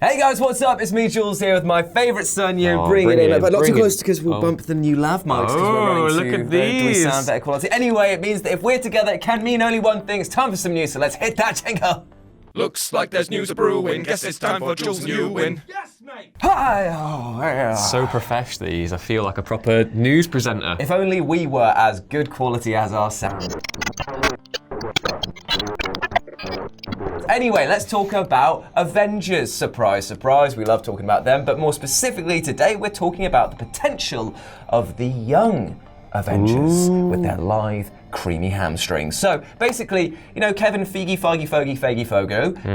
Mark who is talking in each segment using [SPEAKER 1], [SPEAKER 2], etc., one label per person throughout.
[SPEAKER 1] Hey guys, what's up? It's me, Jules, here with my favourite son, bring it in. But not too close because we'll bump the new lav mics because we're running
[SPEAKER 2] look at these.
[SPEAKER 1] Do we sound better quality? Anyway, it means that if we're together, it can mean only one thing. It's time for some news, so let's hit that jingle.
[SPEAKER 3] Looks like there's news a-brewing. Guess it's time for Jules' new win.
[SPEAKER 1] Yes, mate! Hi! Oh, yeah.
[SPEAKER 2] So profesh, these. I feel like a proper news presenter.
[SPEAKER 1] If only we were as good quality as our sound. Anyway, let's talk about Avengers. Surprise, surprise, we love talking about them, but more specifically today we're talking about the potential of the young Avengers with their lithe, creamy hamstrings. So basically, Kevin Feige,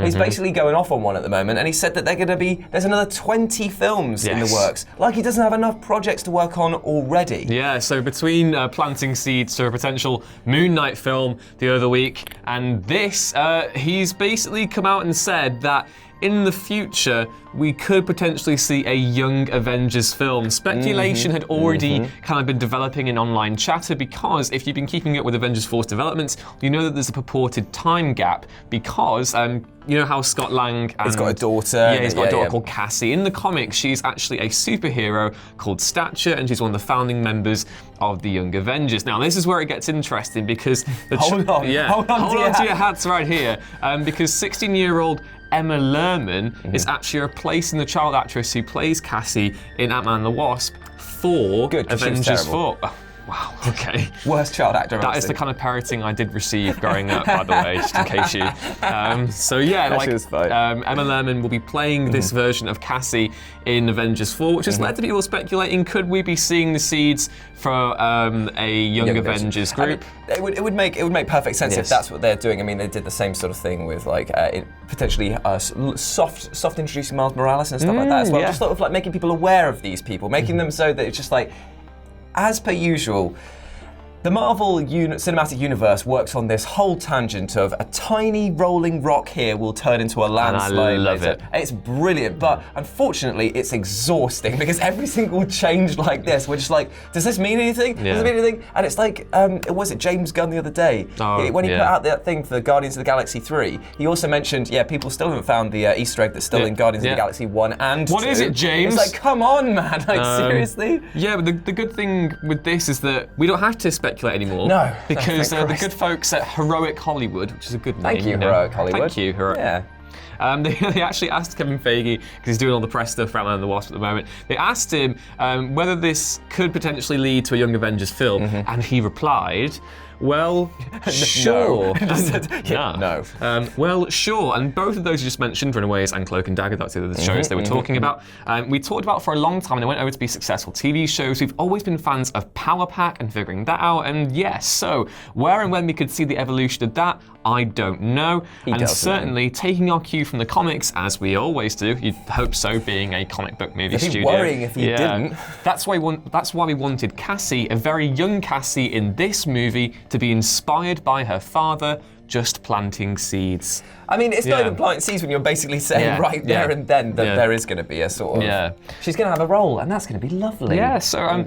[SPEAKER 1] he's basically going off on one at the moment, and he said that there's another 20 films in the works. Like he doesn't have enough projects to work on already.
[SPEAKER 2] Yeah, so between planting seeds to a potential Moon Knight film the other week, and this, he's basically come out and said that in the future, we could potentially see a young Avengers film. Speculation had already kind of been developing in online chatter because if you've been keeping up with Avengers Force developments, you know that there's a purported time gap because you know how Scott Lang
[SPEAKER 1] He's got a daughter.
[SPEAKER 2] Yeah, he's got a daughter called Cassie. In the comics, she's actually a superhero called Stature, and she's one of the founding members of the Young Avengers. Now, this is where it gets interesting because
[SPEAKER 1] hold on
[SPEAKER 2] to your hats right here, because 16-year-old Emma Lerman is actually replacing the child actress who plays Cassie in Ant-Man and the Wasp for Avengers 4. Oh, wow, okay.
[SPEAKER 1] Worst child actor I've ever
[SPEAKER 2] That is
[SPEAKER 1] seen.
[SPEAKER 2] the kind of parroting I did receive growing up, by the way, just in case you... so yeah, Emma Lerman will be playing this version of Cassie in Avengers 4, which has led to people speculating, could we be seeing the seeds for a young Avengers group?
[SPEAKER 1] I mean, it would make perfect sense if that's what they're doing. I mean, they did the same sort of thing with potentially soft introducing Miles Morales and stuff like that as well. Just sort of like making people aware of these people, making them so that it's just like, as per usual, the Marvel Cinematic Universe works on this whole tangent of a tiny rolling rock here will turn into a landslide.
[SPEAKER 2] And I love it.
[SPEAKER 1] It's brilliant, but unfortunately it's exhausting because every single change like this, we're just like, does this mean anything? Does it mean anything? And it's like, was it James Gunn the other day? When he put out that thing for Guardians of the Galaxy 3, he also mentioned, people still haven't found the Easter egg that's still in Guardians of the Galaxy 1 and 2.
[SPEAKER 2] What is it, James?
[SPEAKER 1] It's like, come on, man, seriously?
[SPEAKER 2] Yeah, but the good thing with this is that we don't have to speculate anymore.
[SPEAKER 1] No.
[SPEAKER 2] Because the good folks at Heroic Hollywood, which is a good name.
[SPEAKER 1] Thank you, Heroic Hollywood.
[SPEAKER 2] Thank you, Heroic.
[SPEAKER 1] Yeah.
[SPEAKER 2] They actually asked Kevin Feige, because he's doing all the press stuff for Ant-Man and the Wasp at the moment, they asked him whether this could potentially lead to a Young Avengers film, and he replied, well, sure.
[SPEAKER 1] No.
[SPEAKER 2] Well, sure. And both of those you just mentioned, Runaways and Cloak and Dagger, that's the other shows they were talking about. We talked about for a long time, and they went over to be successful TV shows. We've always been fans of Power Pack and figuring that out. And yes, so where and when we could see the evolution of that, I don't know. Certainly taking our cue from the comics, as we always do, you'd hope so, being a comic book movie studio.
[SPEAKER 1] It'd be worrying if you didn't.
[SPEAKER 2] That's why we wanted Cassie, a very young Cassie in this movie, to be inspired by her father, just planting seeds.
[SPEAKER 1] I mean, it's not even planting seeds when you're basically saying right there and then that there is going to be a sort of... She's going to have a role, and that's going to be lovely.
[SPEAKER 2] Yeah, so...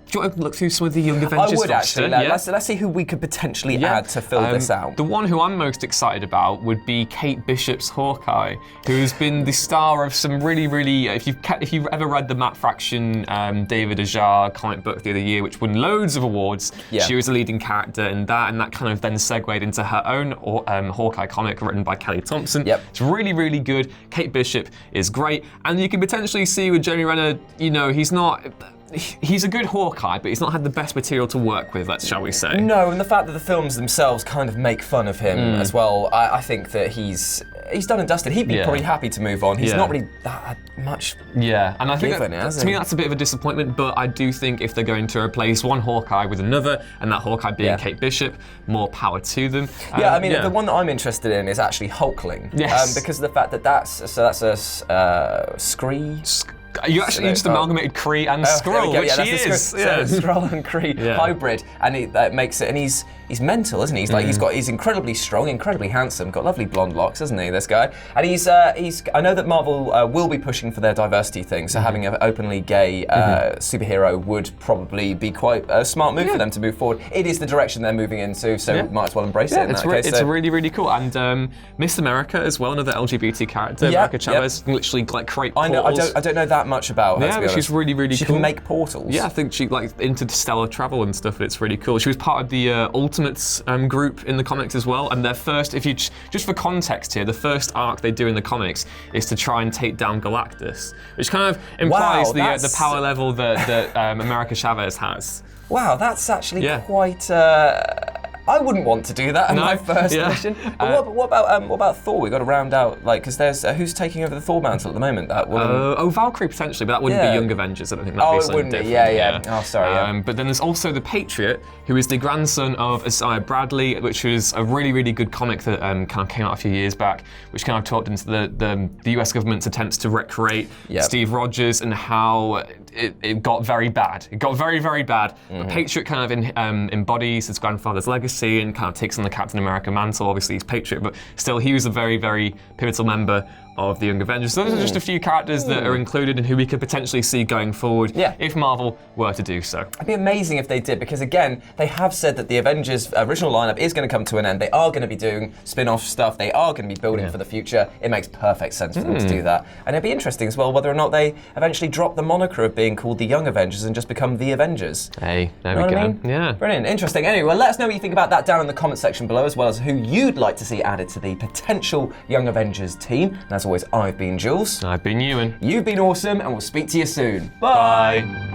[SPEAKER 2] do you want to look through some of the Young Avengers?
[SPEAKER 1] I would actually. Let's see who we could potentially add to fill this out.
[SPEAKER 2] The one who I'm most excited about would be Kate Bishop's Hawkeye, who's been the star of some really, if you've ever read the Matt Fraction, David Ajar comic book the other year, which won loads of awards, she was a leading character in that, and that kind of then segued into her own Hawkeye comic written by Kelly Thompson. It's really good. Kate Bishop is great, and you can potentially see with Jeremy Renner, he's a good Hawkeye, but he's not had the best material to work with, shall we say.
[SPEAKER 1] No, and the fact that the films themselves kind of make fun of him as well, I think that he's done and dusted. He'd be probably happy to move on. He's not really that much
[SPEAKER 2] and I think
[SPEAKER 1] to
[SPEAKER 2] me that's a bit of a disappointment, but I do think if they're going to replace one Hawkeye with another, and that Hawkeye being Kate Bishop, more power to them.
[SPEAKER 1] The one that I'm interested in is actually Hulkling. Because of the fact that that's a Scree.
[SPEAKER 2] You actually just amalgamated Kree and Skrull, which he is.
[SPEAKER 1] So Skrull and Kree hybrid, and that makes it. And he's he's mental, isn't he? He's like he's incredibly strong, incredibly handsome, got lovely blonde locks, hasn't he? This guy, and he's I know that Marvel will be pushing for their diversity thing, so having an openly gay superhero would probably be quite a smart move for them to move forward. It is the direction they're moving into, so might as well embrace it.
[SPEAKER 2] It's really, really cool. And Miss America as well, another LGBT character, America Chavez, can literally like create portals.
[SPEAKER 1] I don't know that much about her.
[SPEAKER 2] Yeah, but she's really, really cool.
[SPEAKER 1] She can make portals.
[SPEAKER 2] Yeah, I think she like interstellar travel and stuff. It's really cool. She was part of the Ultimates group in the comics as well. And their first, if you just for context here, the first arc they do in the comics is to try and take down Galactus, which kind of implies the power level that America Chavez has.
[SPEAKER 1] Wow, that's actually quite. I wouldn't want to do that in my first mission. But what about Thor? We've got to round out, like, because there's who's taking over the Thor mantle at the moment? That woman.
[SPEAKER 2] Valkyrie potentially, but that wouldn't be Young Avengers. I don't think that'd be something different.
[SPEAKER 1] Yeah. Oh, sorry.
[SPEAKER 2] But then there's also the Patriot, who is the grandson of Isaiah Bradley, which was a really, really good comic that kind of came out a few years back, which kind of talked into the US government's attempts to recreate Steve Rogers and how it got very bad. It got very, very bad. The Patriot kind of embodies his grandfather's legacy and kind of takes on the Captain America mantle. Obviously he's Patriot, but still he was a very, very pivotal member of the Young Avengers. So those are just a few characters that are included and who we could potentially see going forward if Marvel were to do so.
[SPEAKER 1] It'd be amazing if they did, because again, they have said that the Avengers original lineup is going to come to an end. They are going to be doing spin-off stuff. They are going to be building for the future. It makes perfect sense for them to do that. And it'd be interesting as well whether or not they eventually drop the moniker of being called the Young Avengers and just become the Avengers.
[SPEAKER 2] Hey, there we go. I mean? Yeah.
[SPEAKER 1] Brilliant, interesting. Anyway, well, let us know what you think about that down in the comment section below, as well as who you'd like to see added to the potential Young Avengers team. And as always, I've been Jules.
[SPEAKER 2] I've been Ewan.
[SPEAKER 1] You've been awesome, and we'll speak to you soon. Bye.